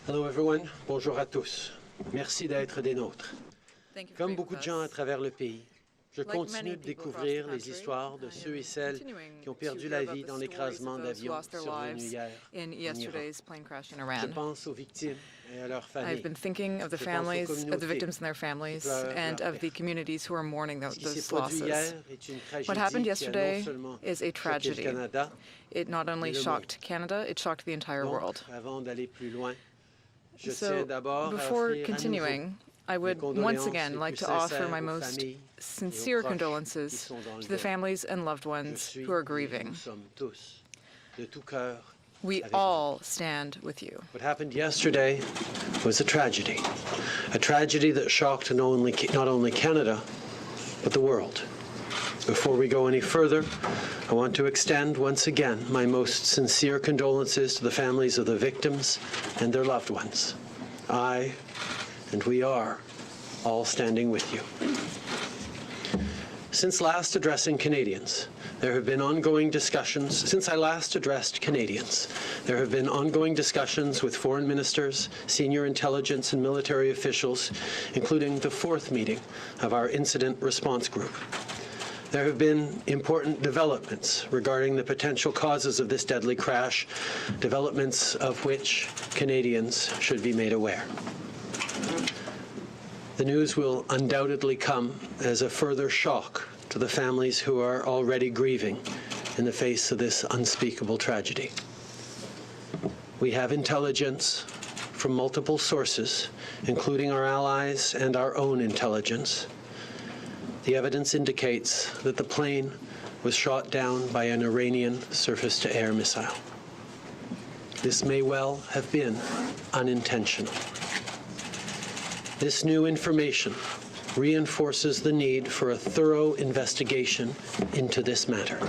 Hello everyone, bonjour à tous. Merci d'être des nôtres. Comme beaucoup de gens à travers le pays, je continue de découvrir les histoires de ceux et celles qui ont perdu la vie dans l'écrasement d'avions survenu hier en Iran. Je pense aux victimes et à leurs familles. I've been thinking of the families, of the victims and their families, and of the communities who are mourning those losses. What happened yesterday is a tragedy. It not only shocked Canada, it shocked the entire world. So, before continuing, I would once again like to offer my most sincere condolences to the families and loved ones who are grieving. We all stand with you. What happened yesterday was a tragedy that shocked not only Canada, but the world. Before we go any further, I want to extend once again my most sincere condolences to the families of the victims and their loved ones. I, and we are, all standing with you. Since last addressing Canadians, there have been ongoing discussions. Since I last addressed Canadians, there have been ongoing discussions with foreign ministers, senior intelligence and military officials, including the fourth meeting of our incident response group. There have been important developments regarding the potential causes of this deadly crash, developments of which Canadians should be made aware. The news will undoubtedly come as a further shock to the families who are already grieving in the face of this unspeakable tragedy. We have intelligence from multiple sources, including our allies and our own intelligence. The evidence indicates that the plane was shot down by an Iranian surface-to-air missile. This may well have been unintentional. This new information reinforces the need for a thorough investigation into this matter.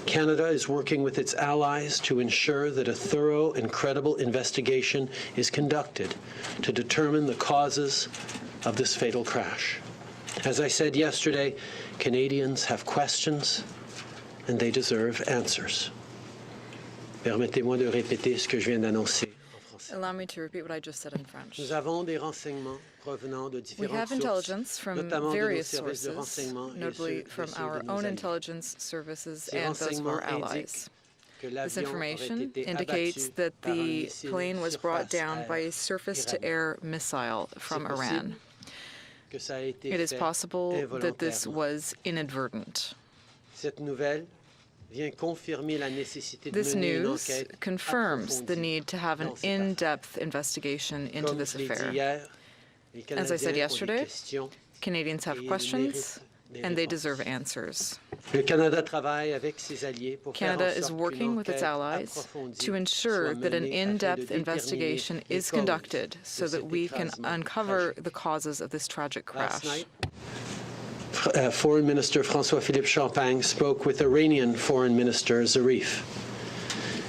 Canada is working with its allies to ensure that a thorough and credible investigation is conducted to determine the causes of this fatal crash. As I said yesterday, Canadians have questions and they deserve answers. Permettez-moi de répéter ce que je viens d'annoncer. Allow me to repeat what I just said in French. Nous avons des renseignements provenant de We have différentes intelligence sources, from notamment de nos various services de sources, renseignement et notably ceux from our de nos own alliés. intelligence services Ces and those of our renseignements allies. que This l'avion information aurait été indicates abattu that par un the missile plane was brought down by a surface-air surface-to-air missile from C'est Iran. possible que ça a été It is fait possible that this involontairement. was inadvertent. Cette nouvelle vient confirmer la nécessité de This mener une news enquête confirms the approfondie need to have an dans cette affaire. in-depth investigation into Comme this je l'ai dit affair. hier, les As I said Canadiens ont des yesterday, questions Canadians have et ils questions, méritent des and they réponses. deserve answers. Le Canada travaille avec ses alliés pour faire Canada en is sorte working qu'une with its enquête allies approfondie to ensure soit that an menée afin de in-depth déterminer investigation les is causes conducted so de that cet we can écrasement uncover tragique. the causes of this tragic Last crash. night, Foreign Minister François-Philippe Champagne spoke with Iranian Foreign Minister Zarif.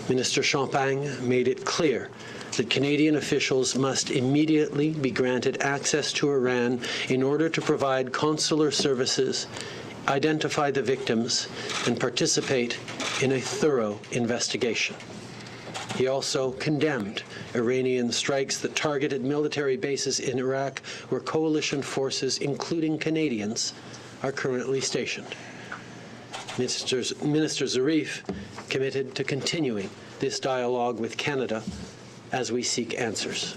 Minister Champagne made it clear that Canadian officials must immediately be granted access to Iran in order to provide consular services, identify the victims, and participate in a thorough investigation. He also condemned Iranian strikes that targeted military bases in Iraq where coalition forces, including Canadians, are currently stationed. Minister Zarif committed to continuing this dialogue with Canada as we seek answers.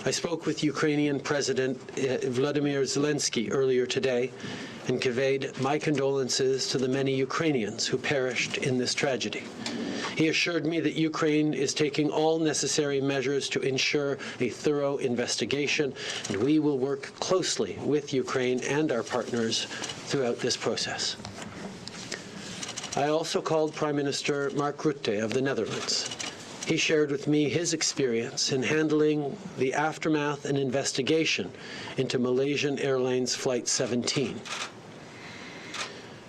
I spoke with Ukrainian President Vladimir Zelensky earlier today and conveyed my condolences to the many Ukrainians who perished in this tragedy. He assured me that Ukraine is taking all necessary measures to ensure a thorough investigation, and we will work closely with Ukraine and our partners throughout this process. I also called Prime Minister Mark Rutte of the Netherlands. He shared with me his experience in handling the aftermath and investigation into Malaysian Airlines Flight 17.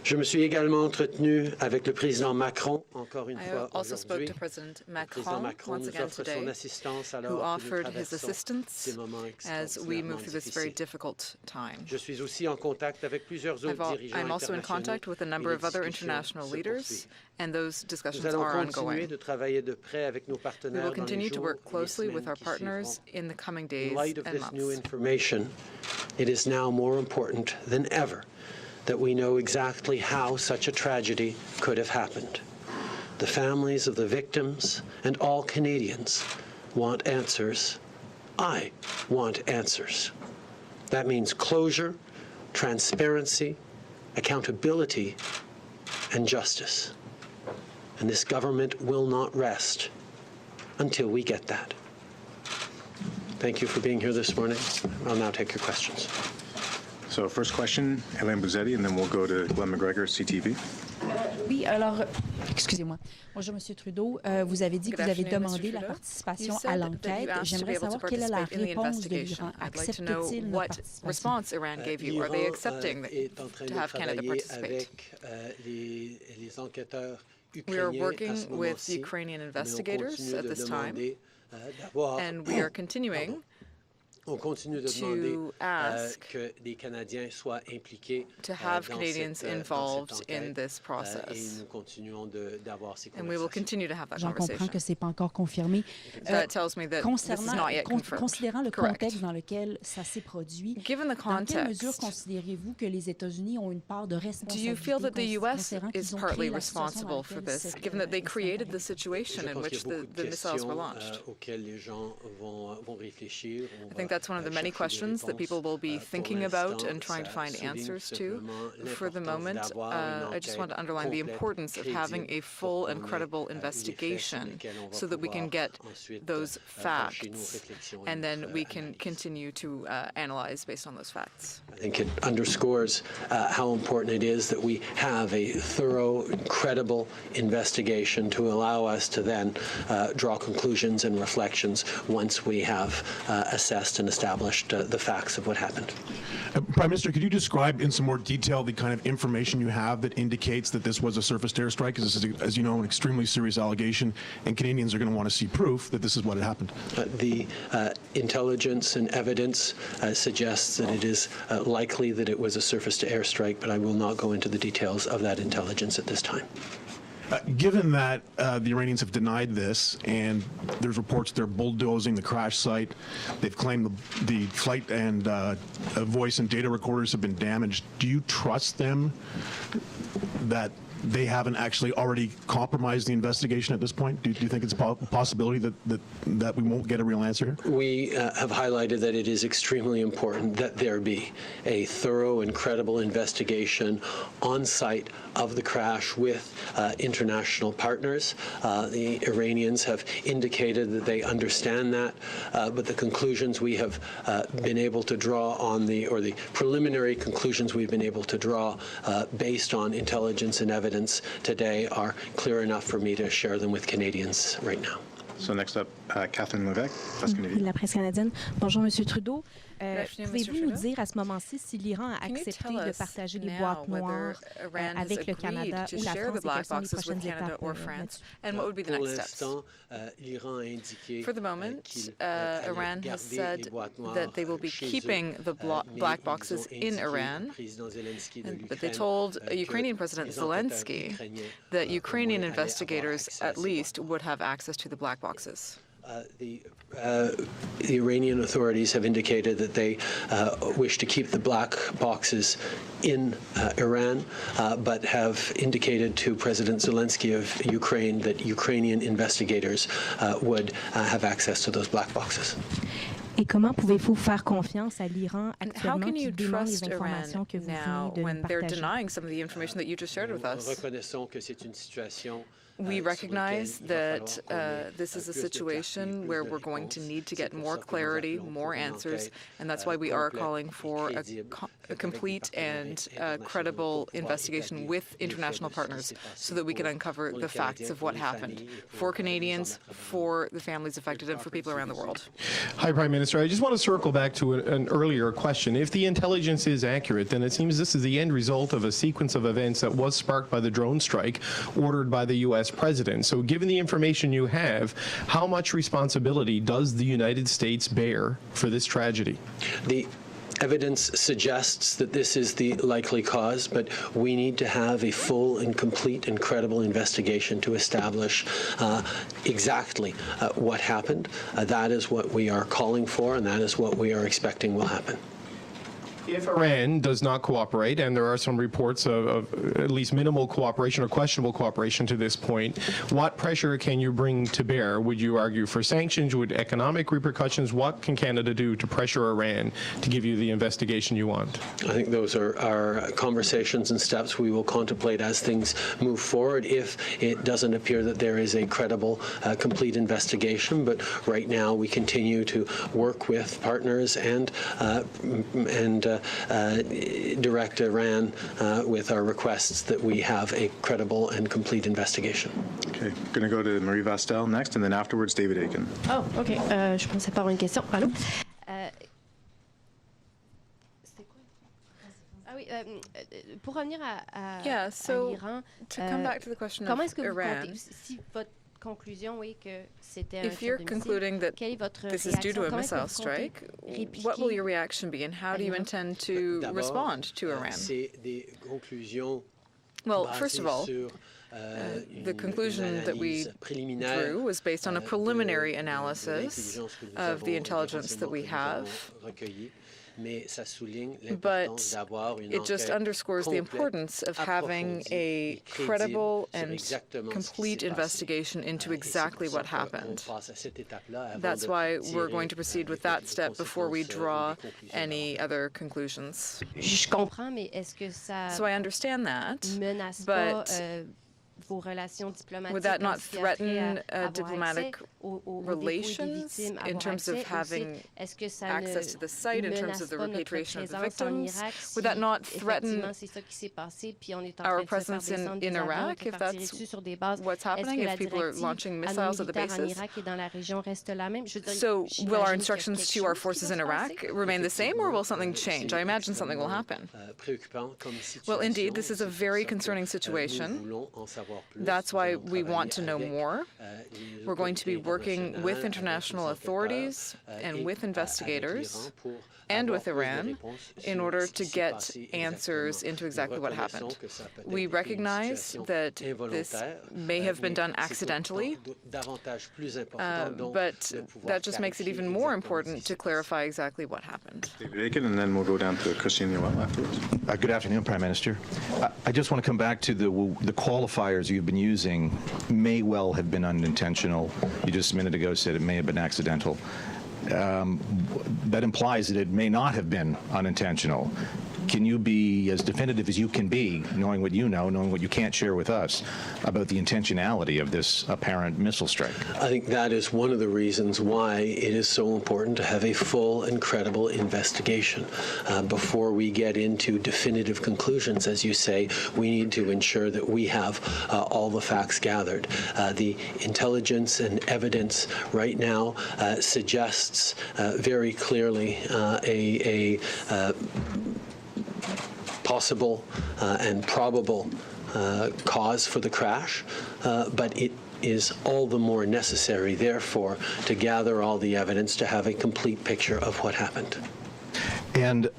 Je me suis également entretenu avec le président Macron, encore une fois I also spoke aujourd'hui. to President Le président Macron Macron once nous again offre son today, assistance who alors que nous offered his traversons assistance ces moments as we move extraordinairement through this very difficiles. difficult time. Je suis aussi en contact avec plusieurs autres dirigeants I'm also in internationaux contact with a et number les of other discussions international se leaders, poursuivent. and those Nous discussions allons are continuer ongoing. de travailler de près avec nos We partenaires will dans les continue to jours work et les closely with semaines our qui partners suivront. in the coming In days light of and this new months. information, it is now more important than ever that we know exactly how such a tragedy could have happened. The families of the victims and all Canadians want answers. I want answers. That means closure, transparency, accountability, and justice. And this government will not rest until we get that. Thank you for being here this morning. I'll now take your questions. So first question, Hélène Bouzetti, and then we'll go to Glenn McGregor, CTV. Oui, alors, excusez-moi. Bonjour, M. Trudeau. Vous avez dit que vous avez demandé la participation à l'enquête. J'aimerais savoir quelle est la réponse de l'Iran. Accepte-t-il notre participation? Response Iran gave you. Are they accepting est en train to de have Canada travailler participate? avec les enquêteurs We are ukrainiens à working ce with moment-ci, Ukrainian mais on investigators continue at de this time, demander d'avoir and we are continuing on continue de demander to ask que les Canadiens soient impliqués to have dans Canadians cette involved in enquête, this et process. nous continuons d'avoir ces And we will conversations. continue to have that J'en comprends conversation. que ce n'est pas encore confirmé. That tells me that this is not yet confirmed. Considérant le Correct. contexte dans lequel ça s'est produit, Given the dans quelle mesure context, considérez-vous que les États-Unis ont une part de do you responsabilité feel that the U.S. considérant is qu'ils ont partly créé la situation dans responsible for laquelle this, cette given that they created the escalade? situation Je in pense which qu'il y a beaucoup the de missiles were questions launched? auxquelles les gens vont réfléchir. I think that's one of the many questions that people will be thinking about and trying to find answers to. For the moment, I just want to underline the importance of having a full and credible investigation so that we can get those facts, and then we can continue to analyze based on those facts. I think it underscores how important it is that we have a thorough, credible investigation to allow us to then draw conclusions and reflections once we have assessed and established the facts of what happened. Prime Minister, could you describe in some more detail the kind of information you have that indicates that this was a surface-to-air strike? Because this is, as you know, an extremely serious allegation, and Canadians are going to want to see proof that this is what had happened. The intelligence and evidence suggests that it is likely that it was a surface-to-air strike, but I will not go into the details of that intelligence at this time. Given that the Iranians have denied this, and there's reports they're bulldozing the crash site, they've claimed the flight and voice and data recorders have been damaged. Do you trust them that they haven't actually already compromised the investigation at this point? Do you think it's a possibility that we won't get a real answer here? We have highlighted that it is extremely important that there be a thorough and credible investigation on site of the crash with international partners. The Iranians have indicated that they understand that, but the conclusions we have been able to draw on the preliminary conclusions we've been able to draw based on intelligence and evidence today are clear enough for me to share them with Canadians right now. So next up, Catherine Levesque, Presse Canadienne. La presse canadienne. Bonjour, Monsieur Trudeau. afternoon, Pouvez-vous Mr. nous Trudeau. dire à ce moment-ci si l'Iran a Can you accepté tell de us partager les now boîtes whether noires Iran has avec le agreed Canada to ou la share the France et black quelles sont les boxes with prochaines Canada étapes or là-dessus? France, and what would be the Pour next steps? l'instant, l'Iran a indiqué For the moment, qu'il allait Iran has garder said les boîtes noires that they will be chez eux, keeping the mais black ils boxes ont in indiqué Iran, au président Zelensky de but they l'Ukraine, told que Ukrainian President les enquêteurs Zelensky ukrainiens, that au Ukrainian moins, allaient avoir investigators accès à at ces least boîtes would have access to the black boxes. The Iranian authorities have indicated that they wish to keep the black boxes in Iran, but have indicated to President Zelensky of Ukraine that Ukrainian investigators would have access to those black boxes. Et comment pouvez-vous faire confiance à l'Iran And how actuellement can qui you dément les trust informations Iran que vous now venez de when nous they're partager? denying some of the information that you just shared with Nous us? reconnaissons que c'est une situation We recognize that this is a situation where we're going to need to get more clarity, more answers, and that's why we are calling for a complete and credible investigation with international partners so that we can uncover the facts of what happened for Canadians, for the families affected, and for people around the world. Hi, Prime Minister. I just want to circle back to an earlier question. If the intelligence is accurate, then it seems this is the end result of a sequence of events that was sparked by the drone strike ordered by the U.S. president. So given the information you have, how much responsibility does the United States bear for this tragedy? The evidence suggests that this is the likely cause, but we need to have a full and complete and credible investigation to establish exactly what happened. That is what we are calling for, and that is what we are expecting will happen. If Iran does not cooperate, and there are some reports of at least minimal cooperation or questionable cooperation to this point, what pressure can you bring to bear? Would you argue for sanctions? Would economic repercussions? What can Canada do to pressure Iran to give you the investigation you want? I think those are conversations and steps we will contemplate as things move forward if it doesn't appear that there is a credible, complete investigation. But right now we continue to work with partners and direct Iran with our requests that we have a credible and complete investigation. Okay, going to go to Marie Vastel next, and then afterwards David Aiken. Oh, OK. Je pensais pas avoir une question. Allô? Pour revenir à l'Iran, comment est-ce que vous comptez, si votre conclusion est que c'était un If you're concluding that quelle est votre this is due to a réaction? missile strike, what will your reaction be, and how do you intend to respond to Iran? Well, first of all, the conclusion that we drew was based on a preliminary analysis of the intelligence that we have. But it just underscores the importance of having a credible and complete investigation into exactly what happened. That's why we're going to proceed with that step before we draw any other conclusions. So I understand that, but would that not threaten diplomatic relations in terms of having access to the site, in terms of the repatriation of the victims? Would that not threaten our presence in Iraq if that's what's happening, if people are launching missiles at the bases? So will our instructions to our forces in Iraq remain the same, or will something change? I imagine something will happen. Well, indeed, this is a very concerning situation. That's why we want to know more. We're going to be working with international authorities and with investigators and with Iran in order to get answers into exactly what happened. We recognize that this may have been done accidentally, but that just makes it even more important to clarify exactly what happened. David Aiken, and then we'll go down to Christine Noel afterwards. Good afternoon, Prime Minister. I just want to come back to the qualifiers you've been using may well have been unintentional. You just a minute ago said it may have been accidental. That implies that it may not have been unintentional. Can you be as definitive as you can be, knowing what you know, knowing what you can't share with us, about the intentionality of this apparent missile strike? I think that is one of the reasons why it is so important to have a full and credible investigation. Before we get into definitive conclusions, as you say, we need to ensure that we have all the facts gathered. The intelligence and evidence right now suggests very clearly a possible and probable cause for the crash, but it is all the more necessary, therefore, to gather all the evidence to have a complete picture of what happened. And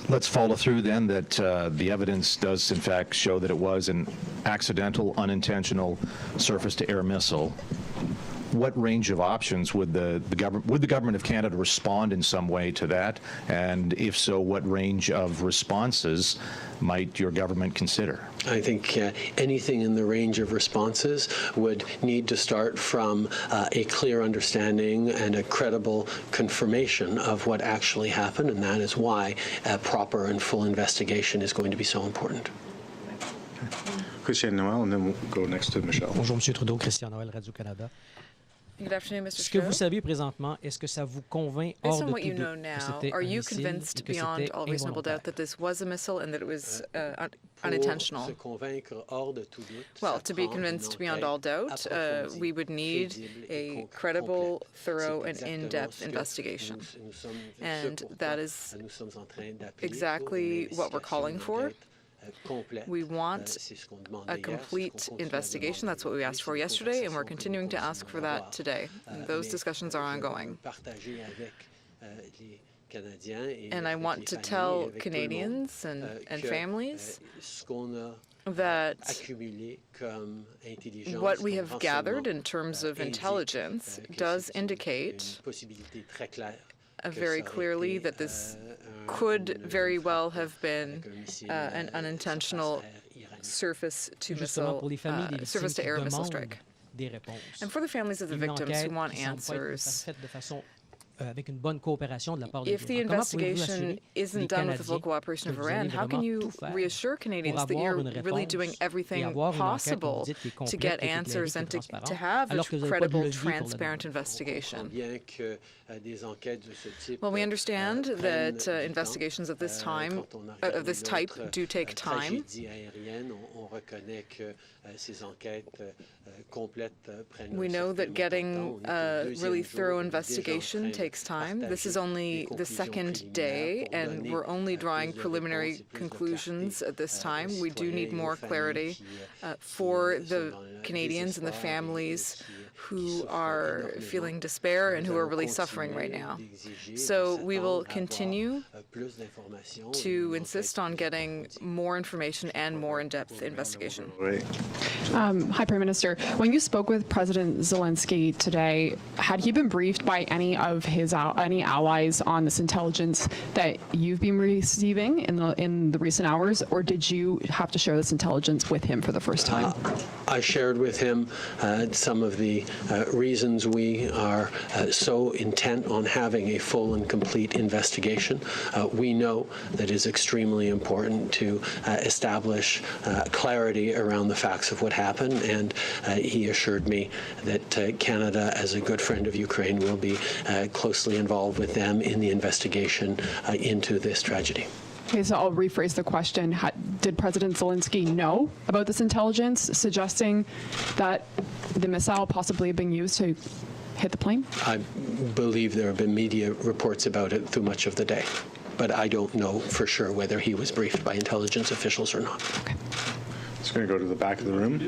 let's follow through then that the evidence does, in fact, show that it was an accidental, unintentional surface-to-air missile. What range of options would the government of Canada respond in some way to that? And if so, what range of responses might your government consider? I think anything in the range of responses would need to start from a clear understanding and a credible confirmation of what actually happened, and that is why a proper and full investigation is going to be so important. Christian Noël, and then we'll go next to Michelle. Bonjour, Monsieur Trudeau, Christian Noël, Radio-Canada. Good afternoon, Mr. Ce que vous savez présentement, est-ce que ça vous convainc hors Based on de what tout you know doute que now, c'était are un you missile et convinced que beyond c'était all reasonable doubt involontaire? that this was a missile and that it was Pour unintentional? se convaincre hors de tout doute, Well, ça to be prend une convinced beyond enquête all doubt, approfondie, we would need crédible et a complète. credible, thorough, C'est and exactement in-depth ce que investigation. nous sommes- ce And pourquoi that is nous sommes en train d'appeler exactly pour une what we're calling investigation, for. une enquête, complète. We want C'est ce qu'on demandait a hier, c'est ce complete qu'on continue à investigation. That's what we demander asked for aujourd'hui, c'est une yesterday, and we're conversation que nous continuing to ask continuons for à that avoir. today. And those Mais discussions are je veux ongoing. partager avec les Canadiens et And I avec want les to familles, tell avec tout le Canadians monde, and que, families ce qu'on a that accumulé comme intelligence, what we comme have gathered in renseignement, terms of indique, intelligence que does c'est une indicate possibilité très claire que very ça aurait clearly été, that this un- could une very well frappe have been avec un missile, an unintentional surface-air iranien. Justement, pour les familles des victimes qui surface-to-air missile demandent strike. des réponses. And for the families of the Une victims enquête who want qui semble pas être answers, faite de façon avec une bonne coopération de la part de if the l'Iran. Comment pouvez-vous investigation assurer isn't les done with the full Canadiens cooperation of que vous Iran, allez how can vraiment you tout faire reassure pour Canadians that avoir you're une really doing réponse et everything avoir une enquête, comme possible vous dites, qui est to complète, get qui est éclairée, answers qui est and to transparente, have a alors que vous n'avez pas de credible, levier pour le transparent demander? investigation? Bien que des enquêtes de ce type Well, we understand prennent that du temps. investigations of this time, Quand on a of this type, regardé do take l'autre time. tragédie aérienne, on reconnaît que ces enquêtes complètes prennent We un know certain that getting temps. On est a au deuxième really jour, thorough on est déjà en investigation train de takes time. This is partager only des the conclusions second préliminaires day, pour and donner, we're only drawing plus de preliminary réponses et plus de conclusions clarté, at this aux time. We do citoyens need et aux more familles clarity qui for sont the dans le Canadians and the désespoir et families qui who souffrent are énormément. feeling despair and Nous who are allons really suffering right continuer now. d'exiger, So de we will s'attendre à continue avoir, plus d'informations, to une insist enquête on plus getting approfondie. more information and more in-depth investigation. Right. Hi, Prime Minister. When you spoke with President Zelensky today, had he been briefed by any of his any allies on this intelligence that you've been receiving in the recent hours, or did you have to share this intelligence with him for the first time? I shared with him some of the reasons we are so intent on having a full and complete investigation. We know that it is extremely important to establish clarity around the facts of what happened, and he assured me that Canada, as a good friend of Ukraine, will be closely involved with them in the investigation into this tragedy. Okay, so I'll rephrase the question. Did President Zelensky know about this intelligence suggesting that the missile possibly being used to hit the plane? I believe there have been media reports about it through much of the day, but I don't know for sure whether he was briefed by intelligence officials or not. Okay. Just going to go to the back of the room.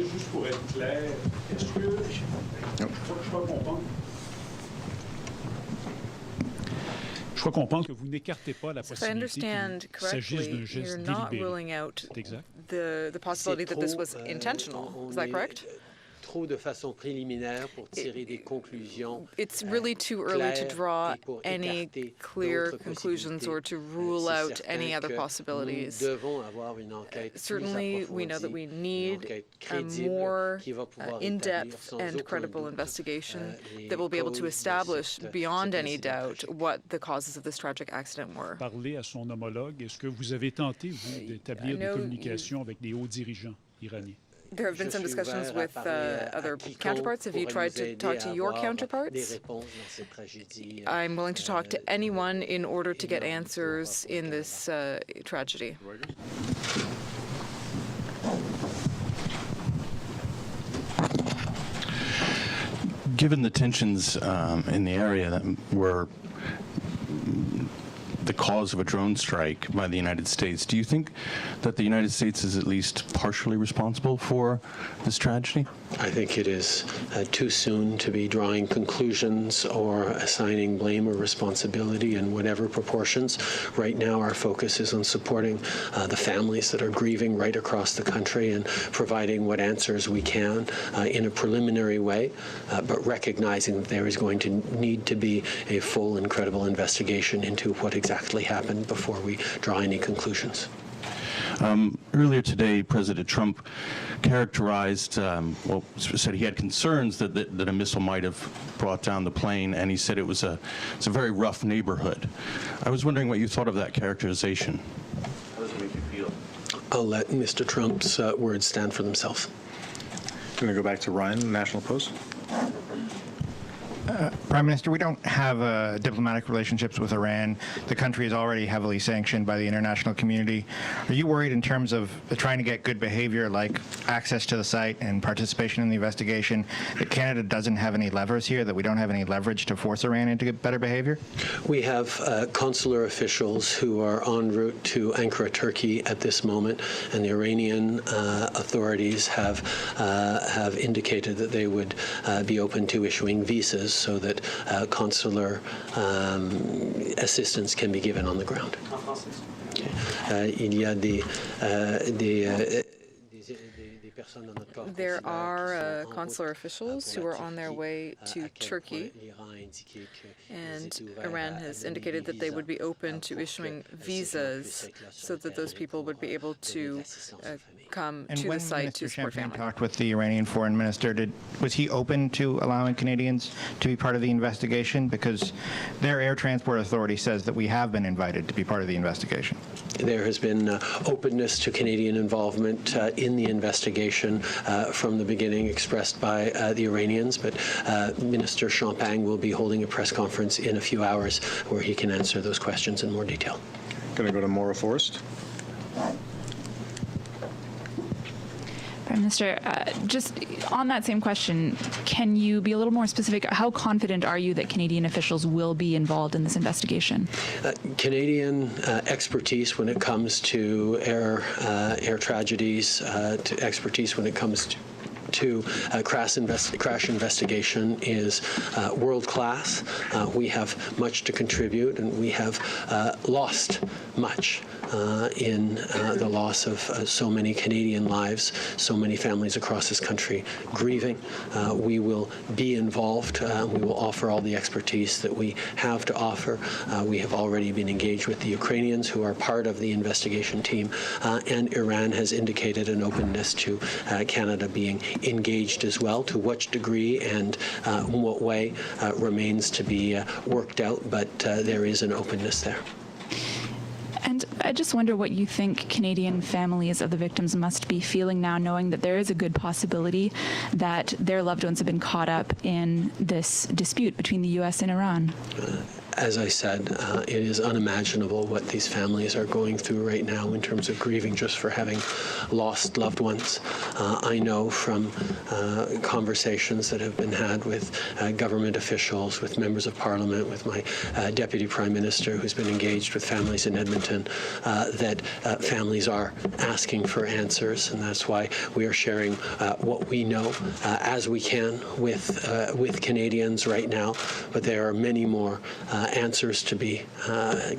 Je crois comprendre que vous n'écartez pas la If I possibilité understand qu'il s'agisse d'un correctly, geste you're not délibéré. ruling out C'est exact? the possibility that this was intentional. Is that correct? Trop de façon préliminaire pour tirer des conclusions. It's really too early to claires draw et pour any écarter clear d'autres conclusions or to possibilités. rule C'est out certain any other que possibilities. Nous devons avoir une enquête plus Certainly, we know that we approfondie, une need enquête a crédible more qui va pouvoir établir in-depth sans and aucun credible doute, investigation les that will be able to causes de establish cet beyond any incident doubt tragique. what the causes of this tragic accident were. Parler à son homologue, est-ce que vous avez tenté, vous, d'établir des know communications avec des hauts dirigeants iraniens? There have been some Je suis discussions ouvert à with parler à other quiconque counterparts. Have you pourrait tried nous to aider talk à to your avoir counterparts? des réponses dans cette tragédie, I'm willing to talk to anyone in order to get answers in this tragedy. Given the tensions in the area that were the cause of a drone strike by the United States, do you think that the United States is at least partially responsible for this tragedy? I think it is too soon to be drawing conclusions or assigning blame or responsibility in whatever proportions. Right now, our focus is on supporting the families that are grieving right across the country and providing what answers we can in a preliminary way, but recognizing that there is going to need to be a full and credible investigation into what exactly happened before we draw any conclusions. Earlier today, President Trump characterized, said he had concerns that a missile might have brought down the plane, and he said it's a very rough neighborhood. I was wondering what you thought of that characterization. How does it make you feel? I'll let Mr. Trump's words stand for themselves. I'm going to go back to Ryan, National Post. Prime Minister, we don't have diplomatic relationships with Iran. The country is already heavily sanctioned by the international community. Are you worried in terms of trying to get good behavior like access to the site and participation in the investigation that Canada doesn't have any levers here, that we don't have any leverage to force Iran into better behavior? We have consular officials who are en route to Ankara, Turkey at this moment, and the Iranian authorities have indicated that they would be open to issuing visas so that consular assistance can be given on the ground. There are consular officials who are on their way to Turkey, and Iran has indicated that they would be open to issuing visas so that those people would be able to come to the site to support families. And when Mr. Champagne talked with the Iranian foreign minister, was he open to allowing Canadians to be part of the investigation? Because their air transport authority says that we have been invited to be part of the investigation. There has been openness to Canadian involvement in the investigation from the beginning, expressed by the Iranians, but Minister Champagne will be holding a press conference in a few hours where he can answer those questions in more detail. Going to go to Maura Forrest. Prime Minister, just on that same question, can you be a little more specific? How confident are you that Canadian officials will be involved in this investigation? Canadian expertise when it comes to air tragedies, to expertise when it comes to crash investigation is world-class. We have much to contribute, and we have lost much in the loss of so many Canadian lives, so many families across this country grieving. We will be involved. We will offer all the expertise that we have to offer. We have already been engaged with the Ukrainians, who are part of the investigation team, and Iran has indicated an openness to Canada being engaged as well. To which degree and in what way remains to be worked out, but there is an openness there. And I just wonder what you think Canadian families of the victims must be feeling now, knowing that there is a good possibility that their loved ones have been caught up in this dispute between the U.S. and Iran. As I said, it is unimaginable what these families are going through right now in terms of grieving just for having lost loved ones. I know from conversations that have been had with government officials, with members of parliament, with my deputy prime minister who's been engaged with families in Edmonton, that families are asking for answers, and that's why we are sharing what we know as we can with Canadians right now. But there are many more answers to be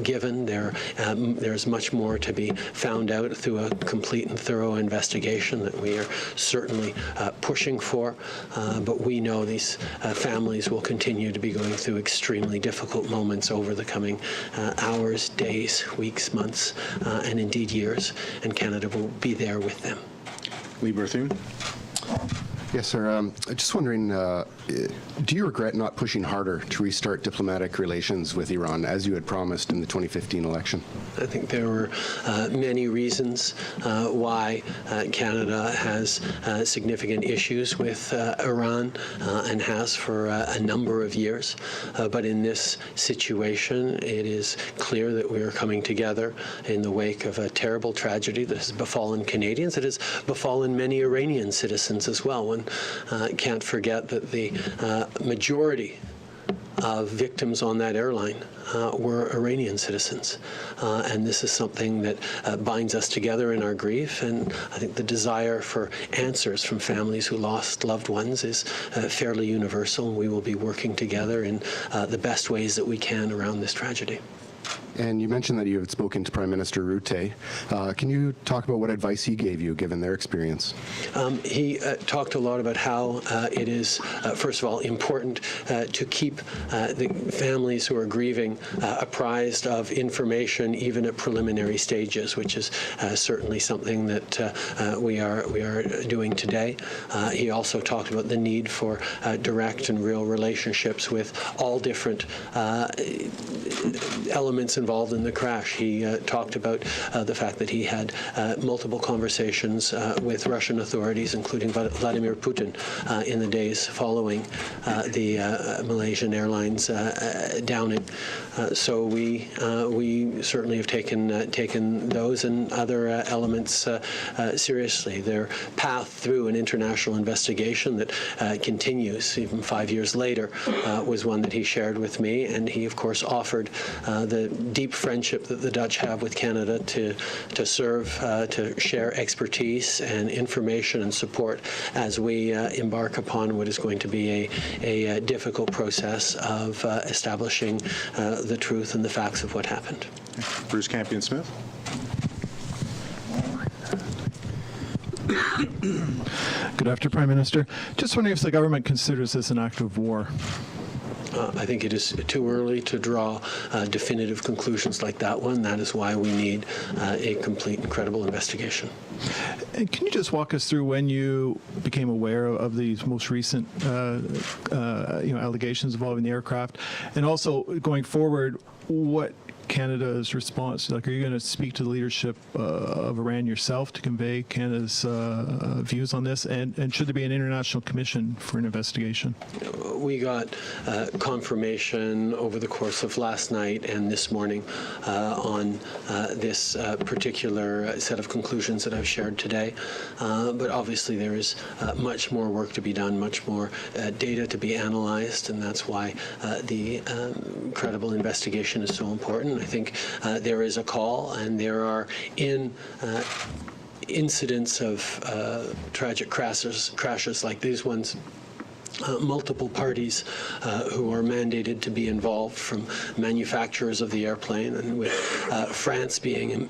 given. There's much more to be found out through a complete and thorough investigation that we are certainly pushing for. But we know these families will continue to be going through extremely difficult moments over the coming hours, days, weeks, months, and indeed years, and Canada will be there with them. Lee Berthune. Yes, sir. I'm just wondering, do you regret not pushing harder to restart diplomatic relations with Iran, as you had promised in the 2015 election? I think there were many reasons why Canada has significant issues with Iran and has for a number of years. But in this situation, it is clear that we are coming together in the wake of a terrible tragedy that has befallen Canadians. It has befallen many Iranian citizens as well. One can't forget that the majority of victims on that airline were Iranian citizens. And this is something that binds us together in our grief. And I think the desire for answers from families who lost loved ones is fairly universal. And we will be working together in the best ways that we can around this tragedy. And you mentioned that you had spoken to Prime Minister Rutte. Can you talk about what advice he gave you, given their experience? He talked a lot about how it is, first of all, important to keep the families who are grieving apprised of information, even at preliminary stages, which is certainly something that we are doing today. He also talked about the need for direct and real relationships with all different elements involved involved in the crash. He talked about the fact that he had multiple conversations with Russian authorities, including Vladimir Putin, in the days following the Malaysian Airlines downing. So we certainly have taken those and other elements seriously. Their path through an international investigation that continues even 5 years later was one that he shared with me, and he of course offered the deep friendship that the Dutch have with Canada to serve, to share expertise and information and support as we embark upon what is going to be a difficult process of establishing the truth and the facts of what happened. Bruce Campion-Smith. Good afternoon, Prime Minister. Just wondering if the government considers this an act of war. I think it is too early to draw definitive conclusions like that one. That is why we need a complete and credible investigation. And can you just walk us through when you became aware of these most recent allegations involving the aircraft, and also going forward, what Canada's response? Like, are you going to speak to the leadership of Iran yourself to convey Canada's views on this? And should there be an international commission for an investigation? We got confirmation over the course of last night and this morning on this particular set of conclusions that I've shared today. But obviously there is much more work to be done, much more data to be analyzed, and that's why the credible investigation is so important. I think there is a call, and there are incidents of tragic crashes like these ones, multiple parties who are mandated to be involved, from manufacturers of the airplane, and with France being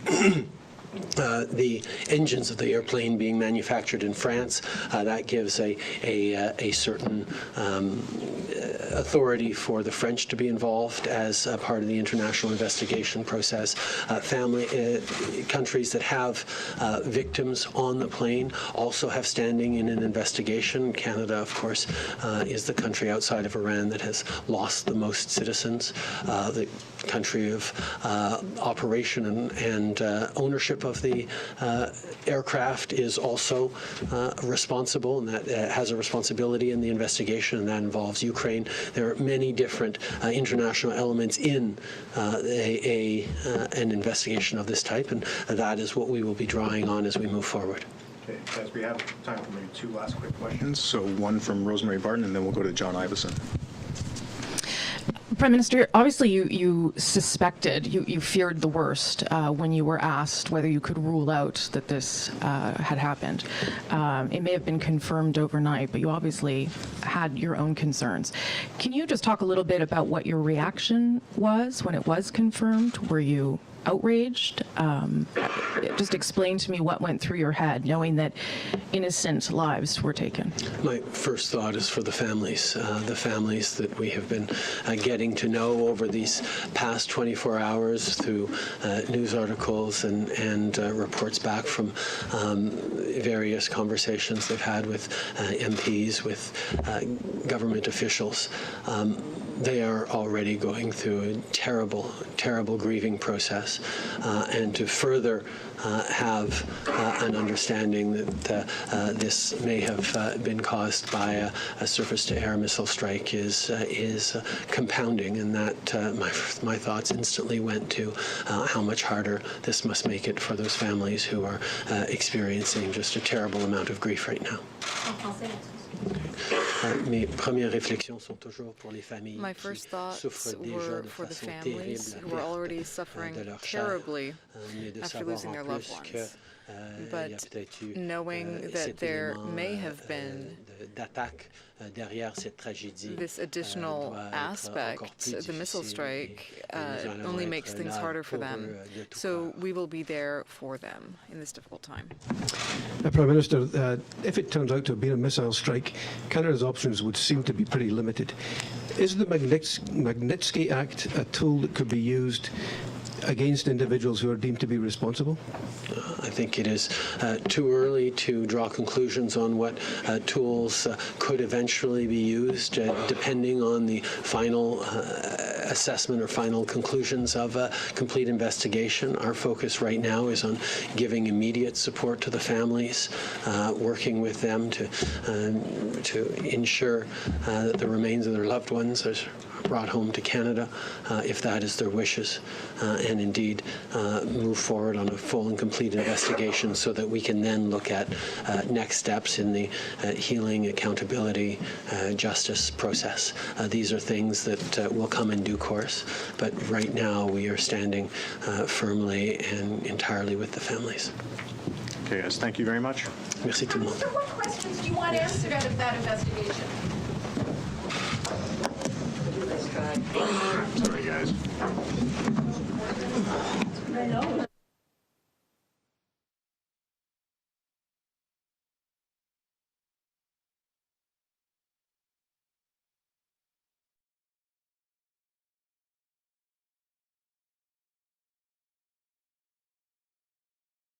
the engines of the airplane being manufactured in France, that gives a certain authority for the French to be involved as part of the international investigation process. Countries that have victims on the plane also have standing in an investigation. Canada, of course, is the country outside of Iran that has lost the most citizens. The country of operation and ownership of the aircraft is also responsible, and that has a responsibility in the investigation, and that involves Ukraine. There are many different international elements in an investigation of this type, and that is what we will be drawing on as we move forward. Okay, guys, we have time for maybe two last quick questions. So one from Rosemary Barton, and then we'll go to John Iveson. Prime Minister, obviously you suspected, you feared the worst when you were asked whether you could rule out that this had happened. It may have been confirmed overnight, but you obviously had your own concerns. Can you just talk a little bit about what your reaction was when it was confirmed? Were you outraged? Just explain to me what went through your head, knowing that innocent lives were taken. My first thought is for the families that we have been getting to know over these past 24 hours through news articles and reports back from various conversations they've had with MPs, with government officials. They are already going through a terrible, terrible grieving process, and to further have an understanding that this may have been caused by a surface-to-air missile strike is compounding, and that my thoughts instantly went to how much harder this must make it for those families who are experiencing just a terrible amount of grief right now. My first thoughts were for the families who are already suffering terribly after losing their loved ones. But knowing that there may have been this additional aspect, the missile strike, only makes things harder for them. So we will be there for them in this difficult time. Prime Minister, if it turns out to have been a missile strike, Canada's options would seem to be pretty limited. Is the Magnitsky Act a tool that could be used against individuals who are deemed to be responsible? I think it is too early to draw conclusions on what tools could eventually be used, depending on the final assessment or final conclusions of a complete investigation. Our focus right now is on giving immediate support to the families, working with them to ensure that the remains of their loved ones are brought home to Canada, if that is their wishes, and indeed move forward on a full and complete investigation so that we can then look at next steps in the healing, accountability, justice process. These are things that will come in due course, but right now we are standing firmly and entirely with the families. Okay, guys, thank you very much. Merci tout le monde. So what questions do you want answered out of that investigation? Sorry, guys.